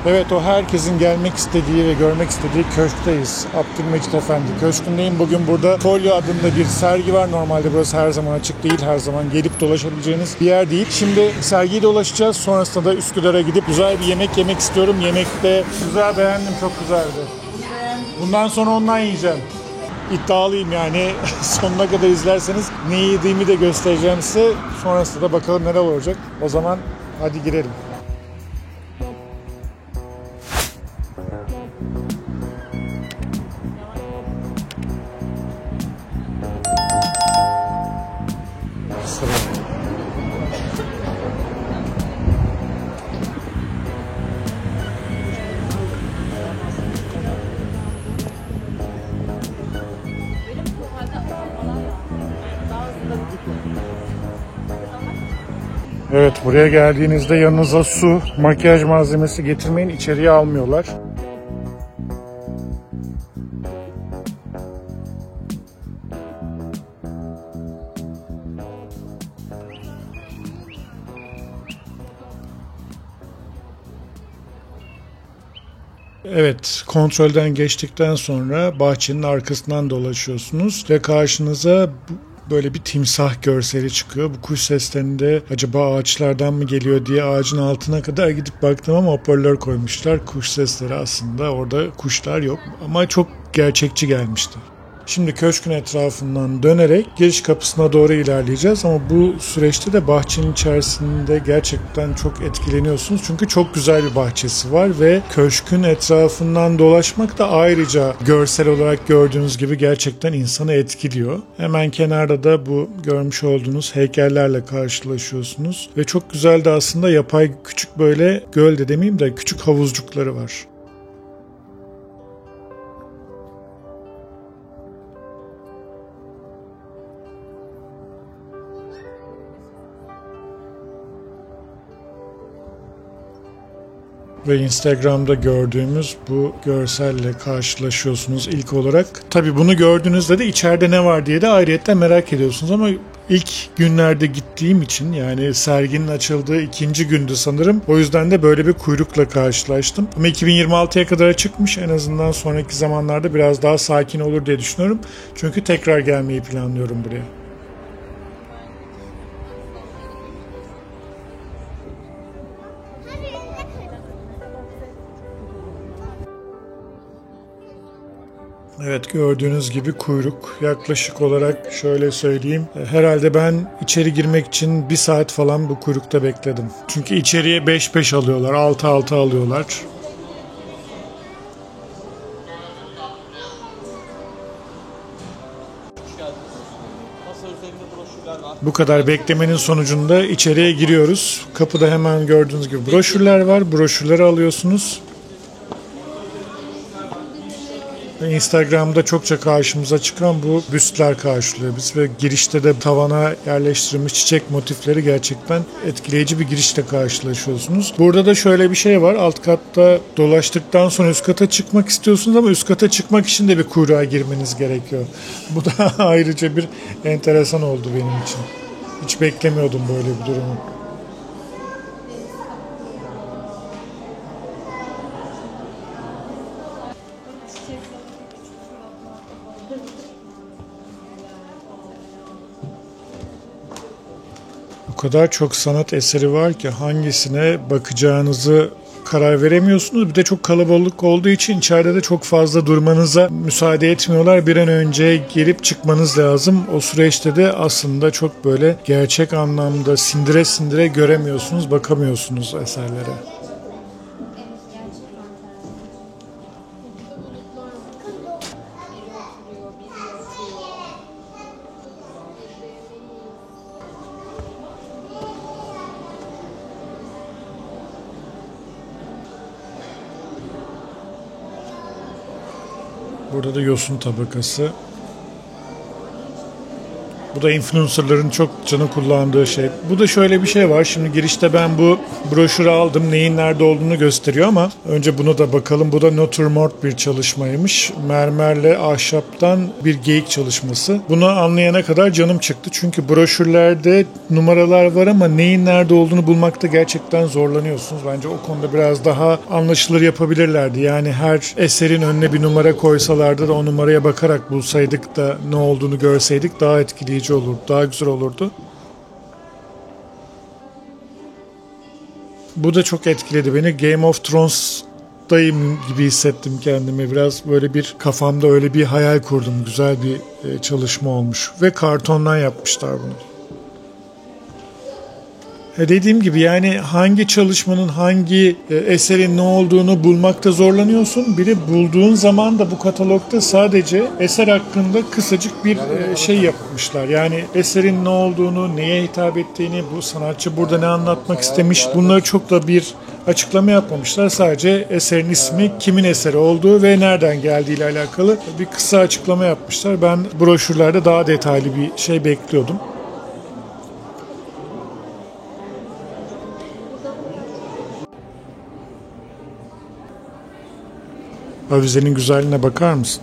Evet, o herkesin gelmek istediği ve görmek istediği köşkteyiz. Abdülmecit Efendi Köşkü'ndeyim. Bugün burada Folyo adında bir sergi var. Normalde burası her zaman açık değil. Her zaman gelip dolaşabileceğiniz bir yer değil. Şimdi sergiyi dolaşacağız. Sonrasında da Üsküdar'a gidip güzel bir yemek yemek istiyorum. Yemekte güzel, beğendim. Çok güzeldi. Bundan sonra ondan yiyeceğim. İddialıyım yani. Sonuna kadar izlerseniz ne yediğimi de göstereceğim size. Sonrasında da bakalım neler olacak. O zaman hadi girelim. Evet, buraya geldiğinizde yanınıza su, makyaj malzemesi getirmeyin, içeriye almıyorlar. Evet, kontrolden geçtikten sonra bahçenin arkasından dolaşıyorsunuz ve karşınıza böyle bir timsah görseli çıkıyor. Bu kuş seslerinde acaba ağaçlardan mı geliyor diye ağacın altına kadar gidip baktım ama hoparlör koymuşlar. Kuş sesleri aslında, orada kuşlar yok ama çok gerçekçi gelmişti. Şimdi köşkün etrafından dönerek giriş kapısına doğru ilerleyeceğiz ama bu süreçte de bahçenin içerisinde gerçekten çok etkileniyorsunuz. Çünkü çok güzel bir bahçesi var ve köşkün etrafından dolaşmak da ayrıca görsel olarak gördüğünüz gibi gerçekten insanı etkiliyor. Hemen kenarda da bu görmüş olduğunuz heykellerle karşılaşıyorsunuz ve çok güzel de aslında yapay küçük böyle göl de demeyeyim de küçük havuzcukları var. Ve Instagram'da gördüğümüz bu görselle karşılaşıyorsunuz ilk olarak. Tabii bunu gördüğünüzde de içeride ne var diye de ayrıyetten merak ediyorsunuz ama ilk günlerde gittiğim için, yani serginin açıldığı ikinci gündü sanırım. O yüzden de böyle bir kuyrukla karşılaştım. Ama 2026'ya kadar çıkmış, en azından sonraki zamanlarda biraz daha sakin olur diye düşünüyorum. Çünkü tekrar gelmeyi planlıyorum buraya. Evet, gördüğünüz gibi kuyruk yaklaşık olarak şöyle söyleyeyim. Herhalde ben içeri girmek için 1 saat falan bu kuyrukta bekledim. Çünkü içeriye 5-5 alıyorlar, 6-6 alıyorlar. Bu kadar beklemenin sonucunda içeriye giriyoruz. Kapıda hemen gördüğünüz gibi broşürler var. Broşürleri alıyorsunuz. Instagram'da çokça karşımıza çıkan bu büstler karşılıyor biz ve girişte de tavana yerleştirilmiş çiçek motifleri gerçekten etkileyici bir girişle karşılaşıyorsunuz. Burada da şöyle bir şey var. Alt katta dolaştıktan sonra üst kata çıkmak istiyorsunuz ama üst kata çıkmak için de bir kuyruğa girmeniz gerekiyor. Bu da ayrıca bir enteresan oldu benim için. Hiç beklemiyordum böyle bir durumu. O kadar çok sanat eseri var ki hangisine bakacağınızı karar veremiyorsunuz. Bir de çok kalabalık olduğu için içeride de çok fazla durmanıza müsaade etmiyorlar. Bir an önce gelip çıkmanız lazım. O süreçte de aslında çok böyle gerçek anlamda sindire sindire göremiyorsunuz, bakamıyorsunuz eserlere. Burada da yosun tabakası. Bu da influencerların çok canı kullandığı şey. Bu da şöyle bir şey var. Şimdi girişte ben bu broşürü aldım. Neyin nerede olduğunu gösteriyor ama önce bunu da bakalım. Bu da natürmort bir çalışmaymış. Mermerle ahşaptan bir geyik çalışması. Bunu anlayana kadar canım çıktı. Çünkü broşürlerde numaralar var ama neyin nerede olduğunu bulmakta gerçekten zorlanıyorsunuz. Bence o konuda biraz daha anlaşılır yapabilirlerdi. Yani her eserin önüne bir numara koysalardı da o numaraya bakarak bulsaydık da ne olduğunu görseydik daha etkileyici olurdu, daha güzel olurdu. Bu da çok etkiledi beni. Game of Thrones'dayım gibi hissettim kendimi. Biraz böyle bir kafamda öyle bir hayal kurdum. Güzel bir çalışma olmuş. Ve kartondan yapmışlar bunu. Dediğim gibi yani hangi çalışmanın hangi eserin ne olduğunu bulmakta zorlanıyorsun. Bir de bulduğun zaman da bu katalogda sadece eser hakkında kısacık bir şey yapmışlar. Yani eserin ne olduğunu, neye hitap ettiğini, bu sanatçı burada ne anlatmak istemiş, bunları çok da bir açıklama yapmamışlar. Sadece eserin ismi, kimin eseri olduğu ve nereden geldiği ile alakalı bir kısa açıklama yapmışlar. Ben broşürlerde daha detaylı bir şey bekliyordum. Avizenin güzelliğine bakar mısın?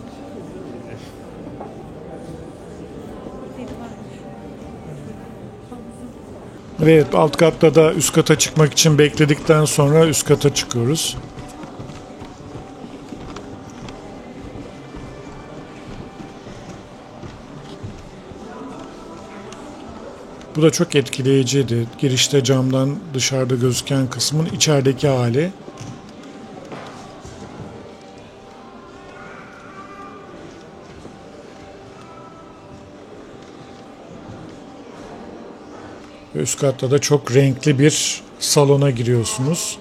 Evet, alt katta da üst kata çıkmak için bekledikten sonra üst kata çıkıyoruz. Bu da çok etkileyiciydi. Girişte camdan dışarıda gözüken kısmın içerideki hali. Üst katta da çok renkli bir salona giriyorsunuz.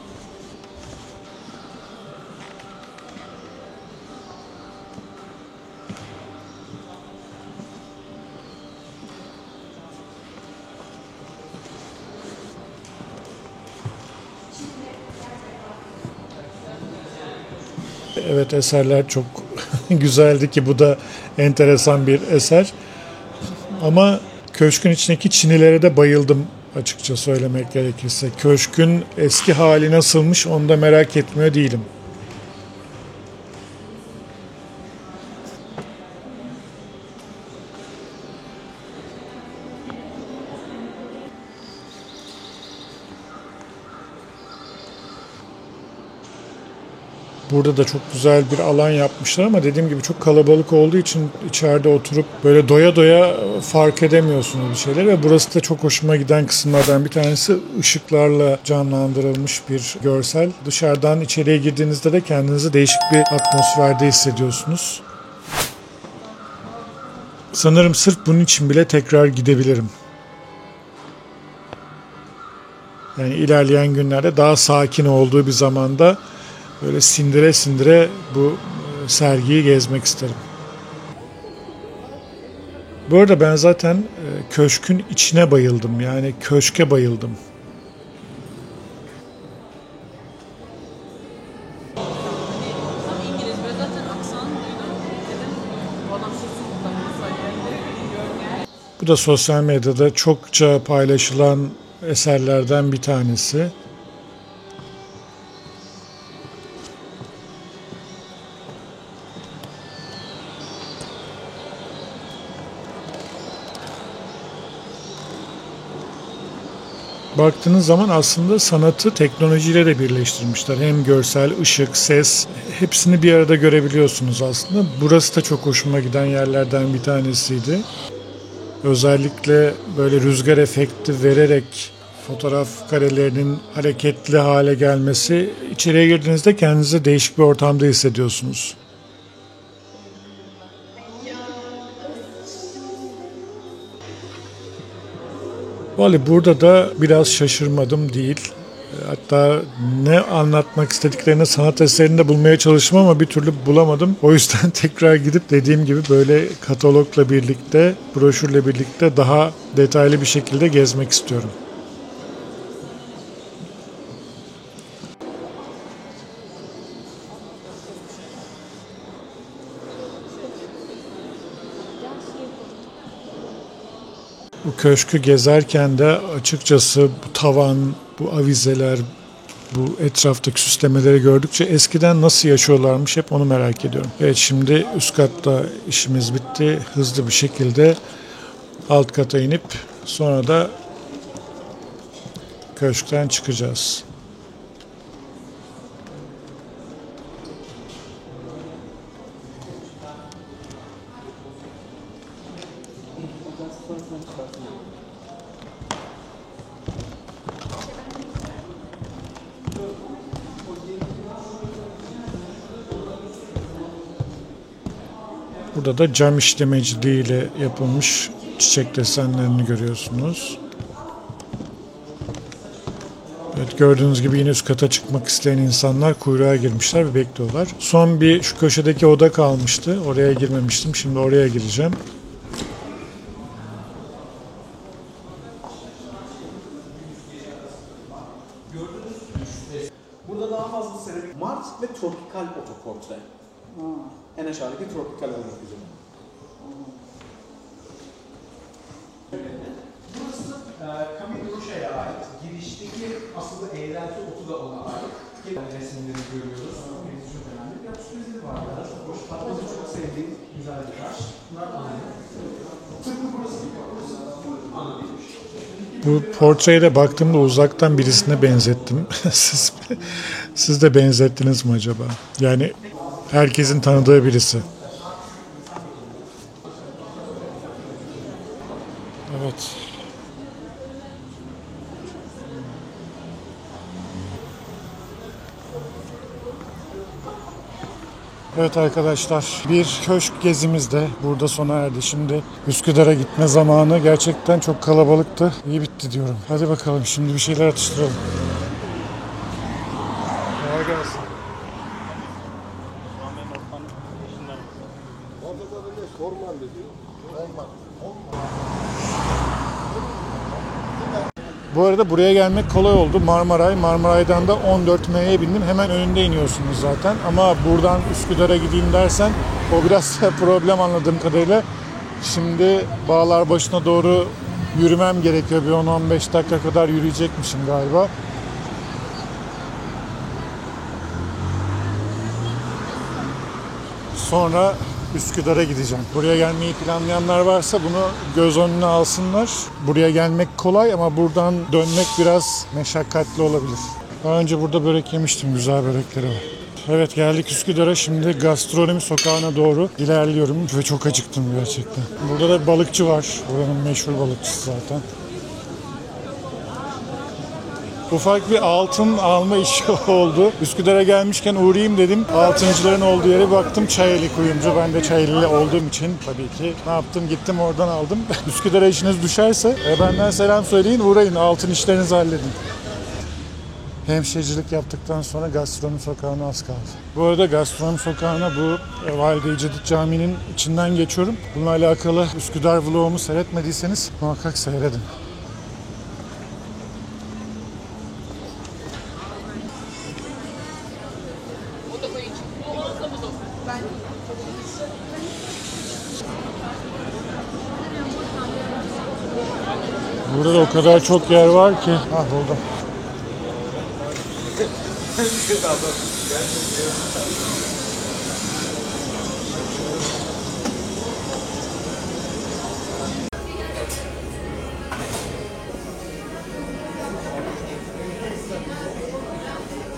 Evet, eserler çok güzeldi ki bu da enteresan bir eser. Ama köşkün içindeki çinilere de bayıldım açıkça söylemek gerekirse. Köşkün eski hali nasılmış onu da merak etmiyor değilim. Burada da çok güzel bir alan yapmışlar ama dediğim gibi çok kalabalık olduğu için içeride oturup böyle doya doya fark edemiyorsunuz bir şeyler ve burası da çok hoşuma giden kısımlardan bir tanesi ışıklarla canlandırılmış bir görsel. Dışarıdan içeriye girdiğinizde de kendinizi değişik bir atmosferde hissediyorsunuz. Sanırım sırf bunun için bile tekrar gidebilirim. Yani ilerleyen günlerde daha sakin olduğu bir zamanda böyle sindire sindire bu sergiyi gezmek isterim. Bu arada ben zaten köşkün içine bayıldım. Yani köşke bayıldım. İngiliz ve zaten aksan duydum. Dedim bana Bu da sosyal medyada çokça paylaşılan eserlerden bir tanesi. Baktığınız zaman aslında sanatı teknolojiyle de birleştirmişler. Hem görsel, ışık, ses hepsini bir arada görebiliyorsunuz aslında. Burası da çok hoşuma giden yerlerden bir tanesiydi. Özellikle böyle rüzgar efekti vererek fotoğraf karelerinin hareketli hale gelmesi, içeriye girdiğinizde kendinizi değişik bir ortamda hissediyorsunuz. Vallahi burada da biraz şaşırmadım değil. Hatta ne anlatmak istediklerini sanat eserinde bulmaya çalıştım ama bir türlü bulamadım. O yüzden tekrar gidip dediğim gibi böyle katalogla birlikte, broşürle birlikte daha detaylı bir şekilde gezmek istiyorum. Bu köşkü gezerken de açıkçası bu tavan, bu avizeler, bu etraftaki süslemeleri gördükçe eskiden nasıl yaşıyorlarmış hep onu merak ediyorum. Evet, şimdi üst katta işimiz bitti. Hızlı bir şekilde alt kata inip sonra da köşkten çıkacağız. Burada da cam işlemeciliğiyle yapılmış çiçek desenlerini görüyorsunuz. Evet, gördüğünüz gibi yine üst kata çıkmak isteyen insanlar kuyruğa girmişler ve bekliyorlar. Son bir şu köşedeki oda kalmıştı. Oraya girmemiştim. Şimdi oraya gireceğim. Burada daha fazla seramik Mars ve tropikal otoportre. En aşağıdaki tropikal olmak üzere. Burası Camille Roche'ye ait. Girişteki aslında eğrelti otu da ona ait. Resimleri görüyoruz. Çok önemli. Bir sürprizi var. Çok hoş. Hatta çok sevdiğim güzel bir taş. Bunlar aynı. Tıpkı burası gibi. Burası anlatılmış. Bu portreye de baktığımda uzaktan birisine benzettim. Siz de benzettiniz mi acaba? Yani herkesin tanıdığı birisi. Evet. Evet arkadaşlar, bir köşk gezimiz de burada sona erdi. Şimdi Üsküdar'a gitme zamanı, gerçekten çok kalabalıktı. İyi bitti diyorum. Hadi bakalım şimdi bir şeyler atıştıralım. Kolay gelsin. Bu arada buraya gelmek kolay oldu. Marmaray'dan da 14M'ye bindim. Hemen önünde iniyorsunuz zaten. Ama buradan Üsküdar'a gideyim dersen o biraz problem anladığım kadarıyla. Şimdi Bağlarbaşı'na doğru yürümem gerekiyor. Bir 10-15 dakika kadar yürüyecekmişim galiba. Sonra Üsküdar'a gideceğim. Buraya gelmeyi planlayanlar varsa bunu göz önüne alsınlar. Buraya gelmek kolay ama buradan dönmek biraz meşakkatli olabilir. Daha önce burada börek yemiştim. Güzel börekleri var. Evet, geldik Üsküdar'a. Şimdi gastronomi sokağına doğru ilerliyorum ve çok acıktım gerçekten. Burada da balıkçı var. Buranın meşhur balıkçısı zaten. Ufak bir altın alma işi oldu. Üsküdar'a gelmişken uğrayayım dedim. Altıncıların olduğu yere baktım, Çayeli kuyumcu. Ben de Çayeli'li olduğum için tabii ki ne yaptım, gittim oradan aldım. Üsküdar'a işiniz düşerse benden selam söyleyin, uğrayın, altın işlerinizi halledin. Hemşirecilik yaptıktan sonra gastronomi sokağına az kaldı. Bu arada gastronomi sokağına bu Valide-i Cedid Camii'nin içinden geçiyorum. Bununla alakalı Üsküdar vlogumu seyretmediyseniz muhakkak seyredin. Burada da o kadar çok yer var ki. Buldum.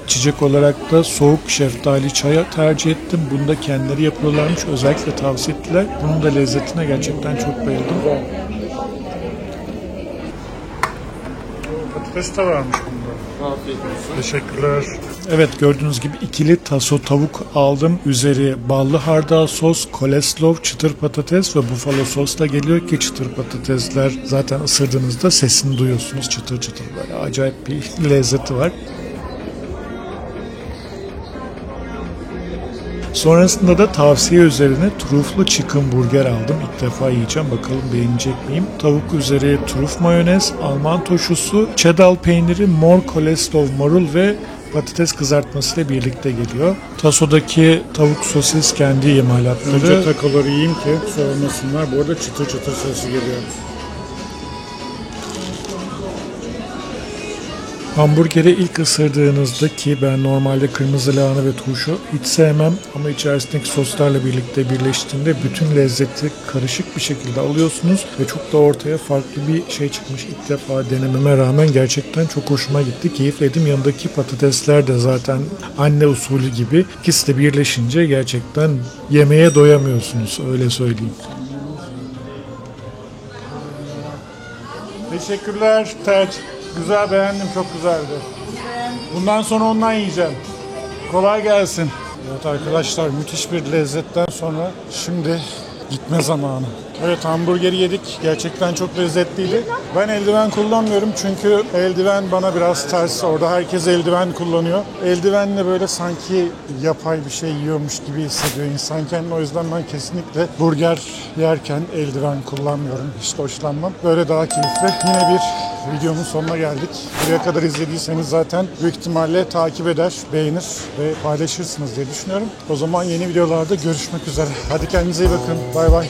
İçecek olarak da soğuk şeftali çaya tercih ettim. Bunu da kendileri yapıyorlarmış. Özellikle tavsiye ettiler. Bunun da lezzetine gerçekten çok bayıldım. Patates de varmış bunda. Afiyet olsun. Teşekkürler. Evet, gördüğünüz gibi ikili taso tavuk aldım. Üzeri ballı hardal sos, koleslav, çıtır patates ve bufalo sosla geliyor ki çıtır patatesler zaten ısırdığınızda sesini duyuyorsunuz. Çıtır çıtır böyle acayip bir lezzeti var. Sonrasında da tavsiye üzerine truflu chicken burger aldım. İlk defa yiyeceğim. Bakalım beğenecek miyim? Tavuk üzeri truf mayonez, Alman turşusu, cheddar peyniri, mor koleslav marul ve patates kızartması ile birlikte geliyor. Tasodaki tavuk sosis kendi imalatları. Önce takoları yiyeyim ki soğumasınlar. Bu arada çıtır çıtır sesi geliyor. Hamburgeri ilk ısırdığınızda, ki ben normalde kırmızı lahana ve turşu hiç sevmem ama içerisindeki soslarla birlikte birleştiğinde bütün lezzeti karışık bir şekilde alıyorsunuz ve çok da ortaya farklı bir şey çıkmış. İlk defa denememe rağmen gerçekten çok hoşuma gitti. Keyifledim. Yanındaki patatesler de zaten anne usulü gibi. İkisi de birleşince gerçekten yemeğe doyamıyorsunuz, öyle söyleyeyim. Teşekkürler Terç. Güzel, beğendim, çok güzeldi. Bundan sonra ondan yiyeceğim. Kolay gelsin. Evet arkadaşlar, müthiş bir lezzetten sonra şimdi gitme zamanı. Evet, hamburgeri yedik. Gerçekten çok lezzetliydi. Ben eldiven kullanmıyorum çünkü eldiven bana biraz ters. Orada herkes eldiven kullanıyor. Eldivenle böyle sanki yapay bir şey yiyormuş gibi hissediyor insan kendini. O yüzden ben kesinlikle burger yerken eldiven kullanmıyorum. Hiç de hoşlanmam. Böyle daha keyifli. Yine bir videomun sonuna geldik. Buraya kadar izlediyseniz zaten büyük ihtimalle takip eder, beğenir ve paylaşırsınız diye düşünüyorum. O zaman yeni videolarda görüşmek üzere. Hadi kendinize iyi bakın. Bay bay.